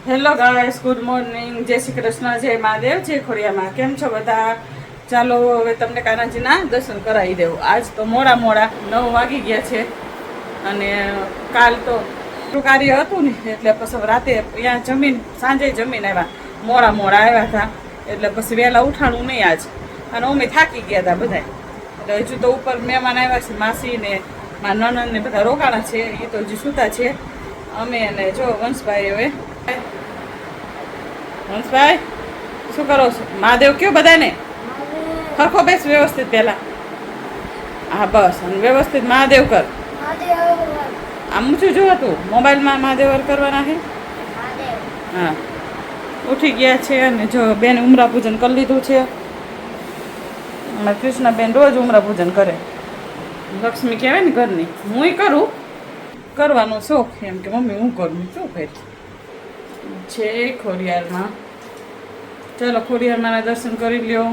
Hello guys, good morning, જય શ્રી કૃષ્ણ, જય મહાદેવ, જય ખોડિયામાં. કેમ છો બધા? ચાલો હવે તમને કાનાજીના દર્શન કરાવી દેવું. આજ તો મોડા 9 વાગી ગયા છે અને કાલ તો કાર્ય હતું ને એટલે પછી રાતે ત્યાં જમીન સાંજે જમીન આવ્યા, મોડા આવ્યા હતા એટલે પછી વહેલા ઉઠાણું નહીં આજ. અને અમે થાકી ગયા હતા બધા. એટલે હજુ તો ઉપર મહેમાન આવ્યા છે, માસી ને મારા નણંદ ને બધા રોકાણા છે. એ તો હજુ સૂતા છે. અમે અને જો વંશભાઈ હવે હંસભાઈ શું કરો છો? મહાદેવ કયો બધાને સરખો બેસ વ્યવસ્થિત પહેલા. હા બસ, અને વ્યવસ્થિત મહાદેવ કર. આમ ઊંચું જો હતું મોબાઈલમાં મહાદેવ કરવાના છે. હા, ઉઠી ગયા છે અને જો બેન ઉમરા પૂજન કરી લીધું છે. અમારા કૃષ્ણબેન રોજ ઉમરા પૂજન કરે. લક્ષ્મી કહેવાય ને ઘરની. હું કરું, કરવાનો શોખ એમ કે મમ્મી હું કરું, શું કરી છે ખોડિયારમાં. ચાલો ખોડિયારમાં દર્શન કરી લ્યો.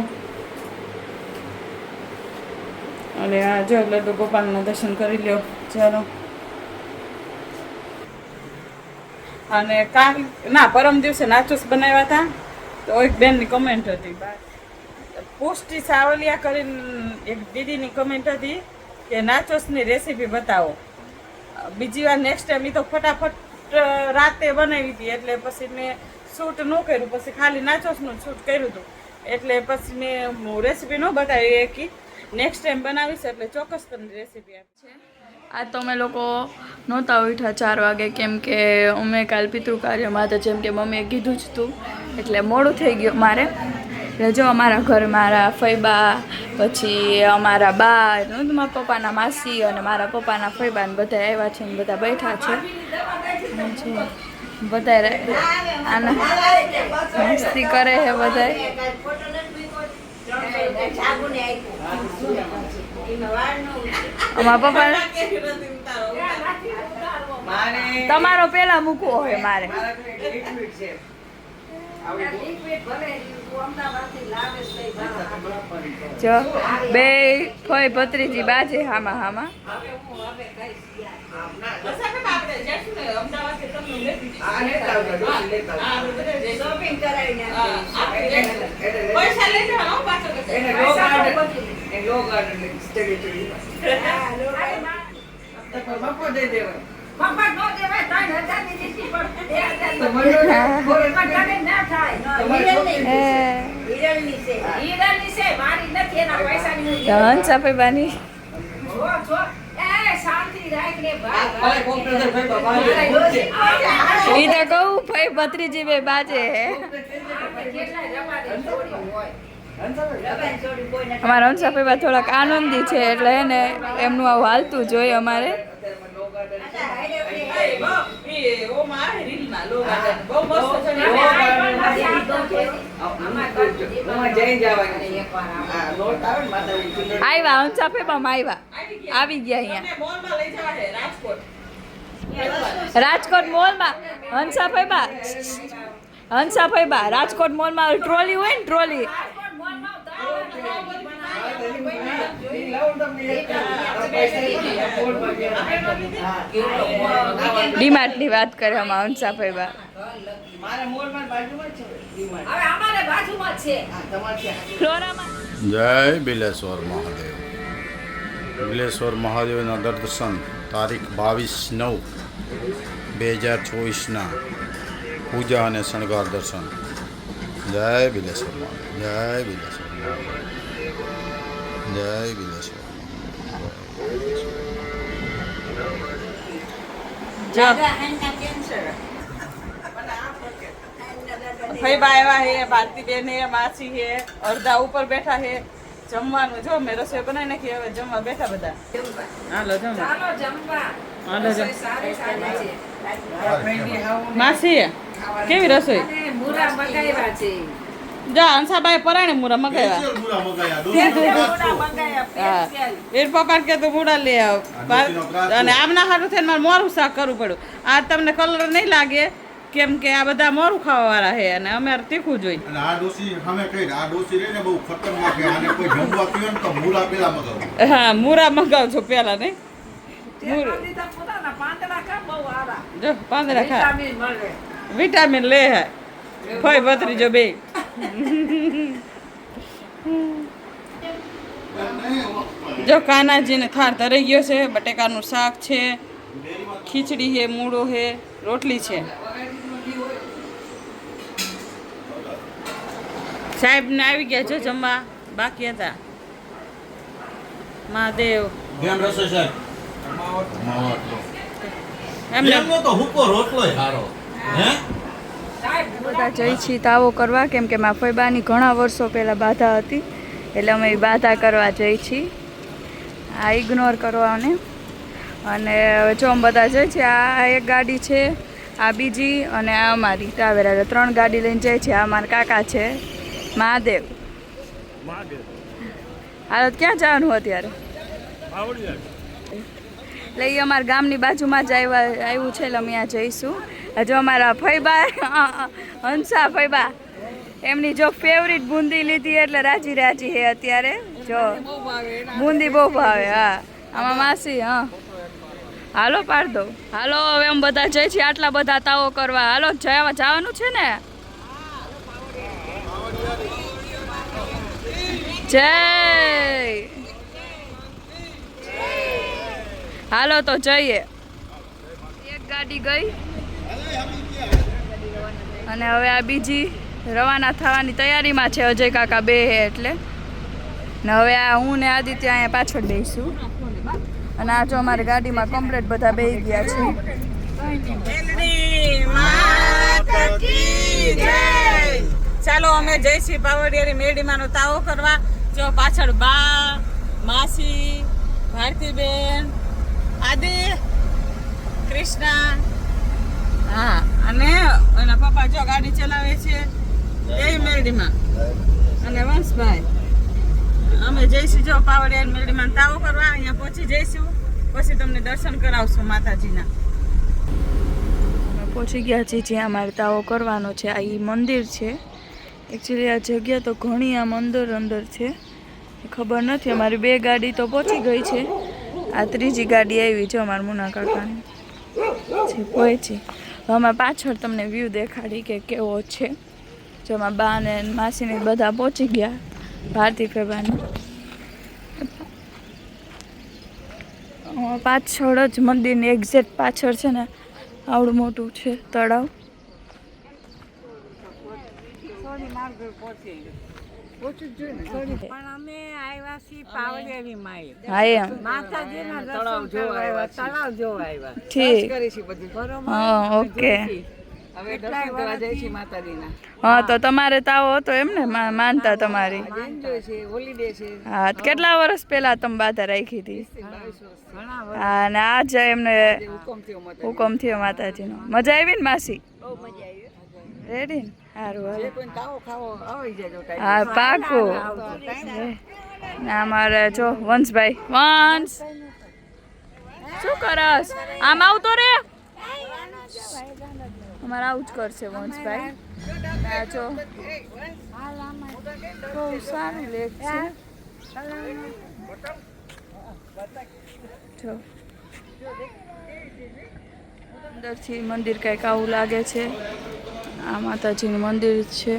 અને આ જો લડ્ડુ ગોપાલના દર્શન કરી લ્યો. ચાલો. અને કાલ ના પરમ દિવસે નાચોસ બનાવ્યા હતા. તો એક બેનની કમેન્ટ હતી, પોસ્ટી સાવલિયા કરીને એક દીદીની કમેન્ટ હતી કે નાચોસની રેસીપી બતાવો. બીજી વાર નેક્સ્ટ ટાઈમ એ તો ફટાફટ રાતે બનાવી હતી એટલે પછી મેં શૂટ ન કર્યું. પછી ખાલી નાચોસનું શૂટ કર્યું હતું એટલે પછી મેં રેસીપી ન બતાવી કે નેક્સ્ટ ટાઈમ બનાવીશ એટલે ચોક્કસ તમને રેસીપી આપી છે. આ તો અમે લોકો નહોતા ઉઠ્યા 4 વાગે કેમ કે અમે કાલ પિતૃ કાર્યમાં હતા, જેમ કે મમ્મીએ કીધું જ હતું એટલે મોડું થઈ ગયું મારે. જો અમારા ઘર મારા ફઈબા, પછી અમારા બા, મારા પપ્પાના માસી અને મારા પપ્પાના ફઈબા ને બધા આવ્યા છે ને બધા બેઠા છે. બધા આના મસ્તી કરે છે બધા. અમારા પપ્પા તમારો પેલા મૂકવો હોય મારે. જો બે ફઈ ભત્રીજી બાજે હામાં હામાં. હંસાફેબાની ઈ તો કહું ભાઈ ભત્રીજી બે બાજે હે. અમારા હંસાફેબા થોડાક આનંદી છે એટલે એને એમનું આવું હાલતું જોઈએ અમારે. આવ્યા હંસાફેબામાં આવી ગયા અહીંયા રાજકોટ મોલમાં. હંસાફેબા રાજકોટ મોલમાં ટ્રોલી હોય ને ટ્રોલી. ડીમાર્ટ ની વાત કરે આમાં હંસાફેબા. જય બિલેશ્વર મહાદેવ. બિલેશ્વર મહાદેવના દર્શન તારીખ 22/9/2024 પૂજા અને શણગાર દર્શન. જય બિલેશ્વર મહાદેવ. જય બિલેશ્વર મહાદેવ. જય બિલેશ્વર. ફઈબા આવ્યા હે, ભારતીબેન હે, માસી હે, અડધા ઉપર બેઠા હે. જમવાનું જો મેં રસોઈ બનાવી નાખી, હવે જમવા બેઠા બધા. હાલો જમવા. માસી કેવી રસોઈ? જા હંસાબાઈ પરાણે મૂરા મગાવ્યા. વીર પપ્પા કે તું મૂળા લઈ આવ. અને આમના હારું થઈને મારે મોરું શાક કરવું પડ્યું. આ તમને કલર નહીં લાગે કેમ કે આ બધા મોરું ખાવા વાળા છે અને અમારે તીખું જોઈએ. અને આ ડોસી સામે કઈ આ ડોસી રે ને બહુ ખતરનાક છે. આને કોઈ જમવા પીવે ને તો મૂળા પેલા મગાવો. હા મૂરા મગાવજો પેલા નહીં. મૂર પાંદડા ખા. વિટામિન લે હે ભાઈ ભત્રીજો બે જો કાનાજીને થાળ ધરાઈ ગયો છે, બટેકાનું શાક છે, ખીચડી છે, મૂળો છે, રોટલી છે. સાહેબ ને આવી ગયા છે જમવા, બાકી હતા. મહાદેવ કેમ રસો સાહેબ? એમને એમનો તો હુકો રોટલોય સારો. હે? બધા જઈ છીએ તાવો કરવા, કેમ કે મારા ફોઈબાની ઘણા વર્ષો પહેલાં બાધા હતી, એટલે અમે એ બાધા કરવા જઈ છીએ. આ ઇગ્નોર કરવાને. અને હવે જો અમે બધા જઈએ છીએ. આ એક ગાડી છે, આ બીજી, અને આ અમારી ટાવેરા. 3 ગાડી લઈને જાય છે. આ અમારા કાકા છે મહાદેવ. હાલત ક્યાં જવાનું અત્યારે? એટલે એ અમારા ગામની બાજુમાં જ આવ્યું છે, એટલે અમે ત્યાં જઈશું. જો અમારા ફઈબા હંસા ફઈબા, એમની જો ફેવરિટ બુંદી લીધી એટલે રાજી રાજી હે અત્યારે. જો બુંદી બહુ ભાવે. હા, આમાં માસી. હા, હાલો પાડ દો. હાલો હવે અમે બધા જઈ છીએ આટલા બધા તાવો કરવા. હાલો જવાનું છે ને? જય. હાલો તો જઈએ. એક ગાડી ગઈ અને હવે આ બીજી રવાના થવાની તૈયારીમાં છે. અજય કાકા બે હે એટલે. ને હવે આ હું ને આદિત્ય અહીંયા પાછળ બેસીશું. અને આ જો અમારી ગાડીમાં કમ્પ્લીટ બધા બેસી ગયા છે. ચાલો અમે જઈશી પાવડિયારી મેરડીમાંનો તાવો કરવા. જો પાછળ બા, માસી, ભારતીબેન, આદિ, કૃષ્ણા, હા, અને એના પપ્પા જો ગાડી ચલાવે છે એ મેરડીમાં, અને વંશભાઈ. અમે જઈશું જો પાવડિયારી મેરડીમાં તાવો કરવા. અહીંયા પહોંચી જઈશું, પછી તમને દર્શન કરાવશું માતાજીના. પહોંચી ગયા છીએ જ્યાં અમારે તાવો કરવાનો છે. આ એ મંદિર છે. એકચ્યુઅલી આ જગ્યા તો ઘણી આમ અંદર છે, ખબર નથી. અમારી 2 ગાડી તો પહોંચી ગઈ છે. આ ત્રીજી ગાડી આવી છે અમારા મુના કાકાની છે પહોંચી. હવે અમે પાછળ તમને વ્યૂ દેખાડી કે કેવો છે. જો અમારા બા ને માસીને બધા પહોંચી ગયા. ભારતી ફેબાની પાછળ જ મંદિરની એક્ઝેક્ટ પાછળ છે ને આવડું મોટું છે તળાવ. હા એમ ઠીક. હા ઓકે. હા તો તમારે તાવો હતો એમ ને? માનતા તમારી? હા. કેટલા વર્ષ પહેલા તમે બાધા રાખી હતી? હા. ને આજ એમને હુકમ થયો માતાજીનો. મજા આવી ને માસી? રેડી ને? સારું. હા પાકું. અમારે જો વંશભાઈ, વંશ શું કરસ? આમ આવતો રે. અમારે આવું જ કરશે વંશભાઈ. જો બહુ સારું લેક છે. જો અંદરથી મંદિર કંઈક આવું લાગે છે. આ માતાજીનું મંદિર છે,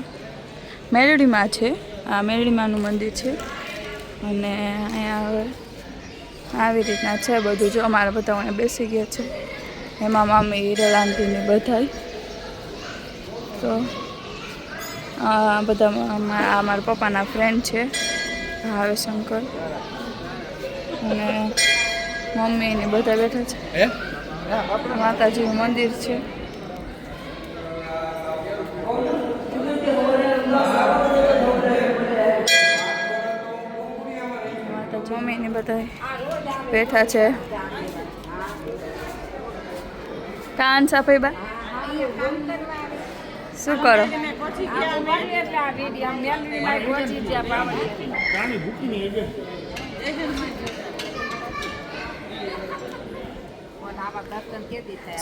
મેરડીમાં છે. આ મેરડીમાંનું મંદિર છે. અને અહીંયા હવે આવી રીતના છે બધું. જો અમારા બધા અહીંયા બેસી ગયા છે. એમાં મામી હીરાલાલજીને બધાય. તો આ બધા મારા પપ્પાના ફ્રેન્ડ છે, ભાવેશંકર અને મમ્મી ને બધા બેઠા છે. માતાજીનું મંદિર છે. માતાજી મમ્મી ને બધા બેઠા છે. કાન સાફાઈ બા શું કરો?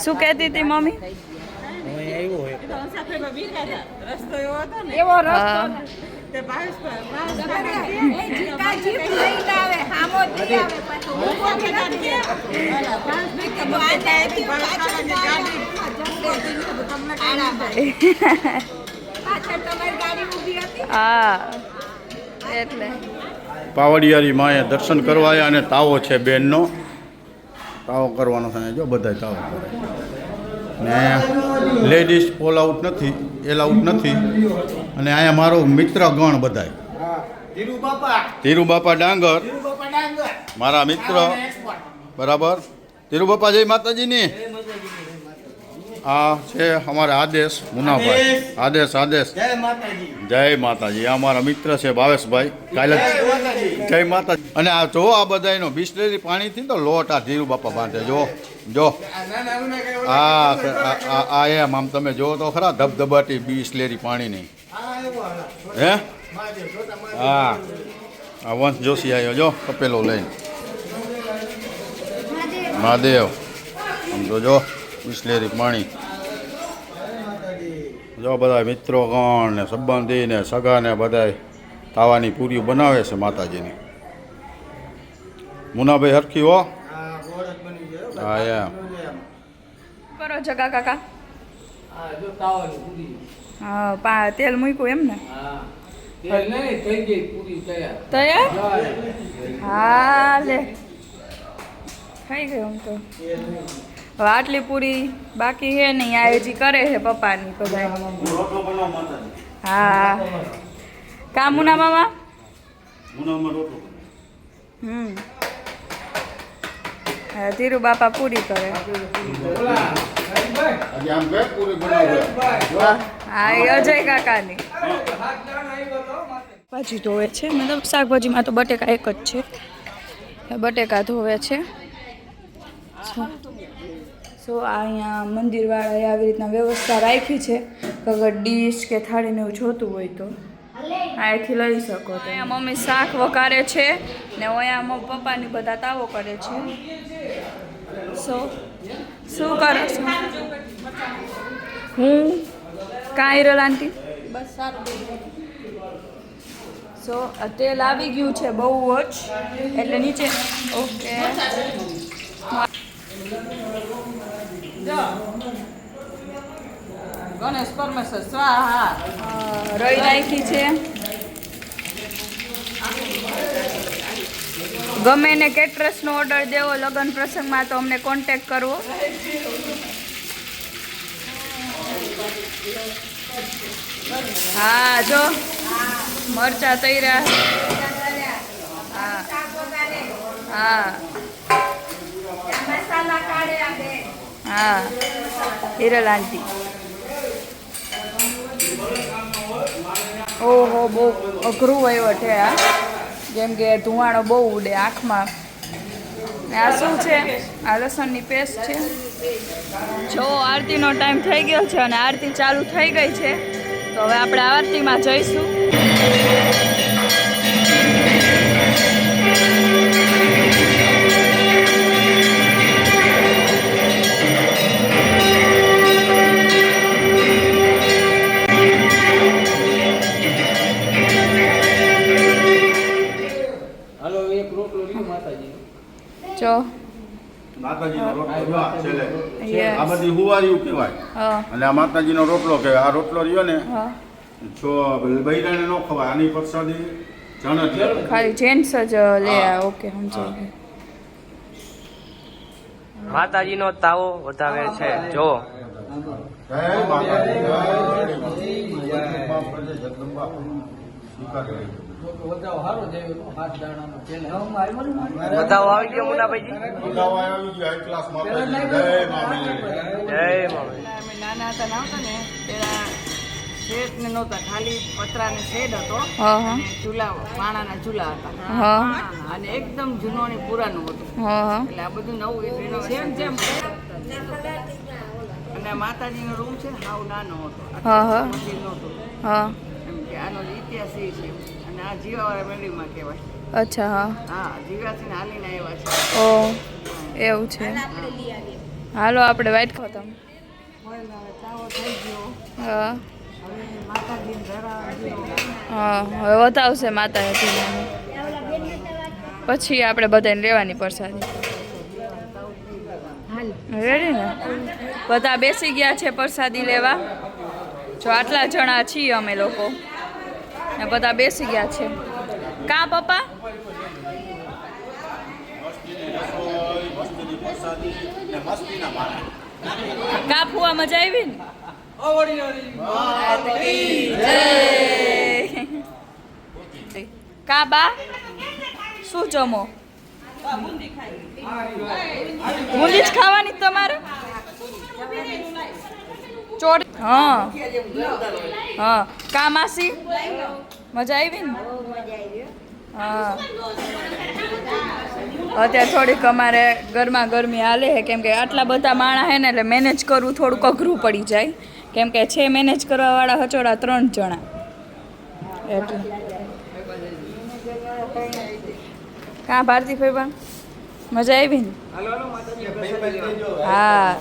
શું કહેતી હતી મમ્મી? રસ્તો એવો હતો ને, હા તે ભાવેશ હા એટલે પાવડિયારી માએ દર્શન કરવા આવ્યા અને તાવો છે બેનનો તાવો કરવાનો છે જો બધા તાવો કરે ને લેડીઝ ઓલ આઉટ નથી એલ આઉટ નથી અને અહીંયા મારો મિત્ર ગણ બધાય ધીરુબાપા ડાંગર મારા મિત્ર બરાબર ધીરુબાપા જય માતાજીની આ છે અમારા આદેશ મુનાભાઈ આદેશ જય માતાજી આ અમારા મિત્ર છે ભાવેશભાઈ કાલે જય માતાજી અને આ જો આ બધાનો બિસ્લેરી પાણીથી તો લોટ આ ધીરુબાપા બાંધે જો આ એમ આમ તમે જો તો ખરા ધબધબાટી બિસ્લેરી પાણીની હે હા આ વંશ જોશી આવ્યો જો કપેલો લઈને મહાદેવ આમ તો જો બિસ્લેરી પાણી જો બધા મિત્રો ગણ ને સંબંધી ને સગા ને બધા તાવાની પૂરીઓ બનાવે છે માતાજીની મુનાભાઈ હરખી હો હા એમ કરો જગા કાકા હા તેલ મૂક્યું એમ ને તૈયાર હા લે થઈ ગયું તો હવે આટલી પૂરી બાકી છે નહીં આ હજી કરે છે પપ્પાની બધા હા કા મુના મામા હા ધીરુ બાપા પૂરી કરે હા એ અજય કાકાની ભાજી ધોવે છે મતલબ શાકભાજીમાં તો બટેકા એક જ છે બટેકા ધોવે છે સો અહીંયા મંદિરવાળાએ આવી રીતના વ્યવસ્થા રાખી છે કે અગર ડીશ કે થાળીને એવું જોતું હોય તો અહીંથી લઈ શકો તો અહીંયા મમ્મી શાક વઘારે છે ને અહીંયા પપ્પાની બધા તાવો કરે છે શું કરો છો હું કાંઈ રલાંટી બસ સારું સો તેલ આવી ગયું છે બહુ જ એટલે નીચે ઓકે ગણેશ પરમેશ્વર સ્વાહા રઈ નાખી છે ગમે ને કેટરસનો ઓર્ડર દેવો લગ્ન પ્રસંગમાં તો અમને કોન્ટેક્ટ કરવો હા જો મરચા તૈયાર હા હા હા હિરલ આંટી ઓહો બહુ અઘરું વહીવટ છે આ જેમ કે ધુવાણો બહુ ઉડે આંખમાં આ શું છે આ લસણની પેસ્ટ છે જો આરતીનો ટાઈમ થઈ ગયો છે અને આરતી ચાલુ થઈ ગઈ છે તો હવે આપણે આરતીમાં જઈશું જો માતાજીનો રોટલો જો આ છેલ્લે આ બધી હુવારીઓ કહેવાય અને આ માતાજીનો રોટલો કહેવાય આ રોટલો રહ્યો ને જો બૈરાને ન ખવાય આની પ્રસાદી જણ ખાલી જેન્ટ્સ જ લે ઓકે સમજાય માતાજીનો તાવો વધાવે છે જો જય માતાજી જય જગદંબા સ્વીકાર કરે બતાવો આવી ગયો મુનાભાઈજી બતાવો આવી ગયો હાઈ ક્લાસ માતાજી જય મામી જય મામી અમે નાના હતા ના હતા ને પેલા શેડ ને નહોતા ખાલી પતરાને શેડ હતો હા ચૂલા પાણાના ચૂલા હતા હા અને એકદમ જૂનો ને પુરાનું હતું હા એટલે આ બધું નવું જેમ જેમ અને માતાજીનો રૂમ છે ને હાવ નાનો હતો હા હા મંદિર નહોતું હા એમ કે આનો ઇતિહાસ એ છે અને આ જીવાવાળા મેળવીમાં કહેવાય અચ્છા હા હા જીવાસીને હાલીને આવ્યા છે ઓ એવું છે હાલો આપણે વાઈટ ખતમ ચાવો થઈ ગયો હા હવે માતાજીને ધરાવા હા હવે વધાવશે માતાજી પછી આપણે બધાને લેવાની પ્રસાદી રેડી ને બધા બેસી ગયા છે પ્રસાદી લેવા. જો આટલા જણા છીએ અમે લોકો ને બધા બેસી ગયા છે. કા પપ્પા? કા ફુવા મજા આવી ને? જય. કા બા શું જમો? બુંદી જ ખાવાની તમારે? ચોડ હા હા. કા માસી મજા આવી ને? હા અત્યારે થોડીક અમારે ગરમા ગરમી હાલે છે કેમ કે આટલા બધા માણસ છે ને એટલે મેનેજ કરવું થોડુંક અઘરું પડી જાય કેમ કે છે મેનેજ કરવાવાળા હચોડા 3 જણા એટલે. કાં ભારતી ફેબા મજા આવી ને? હા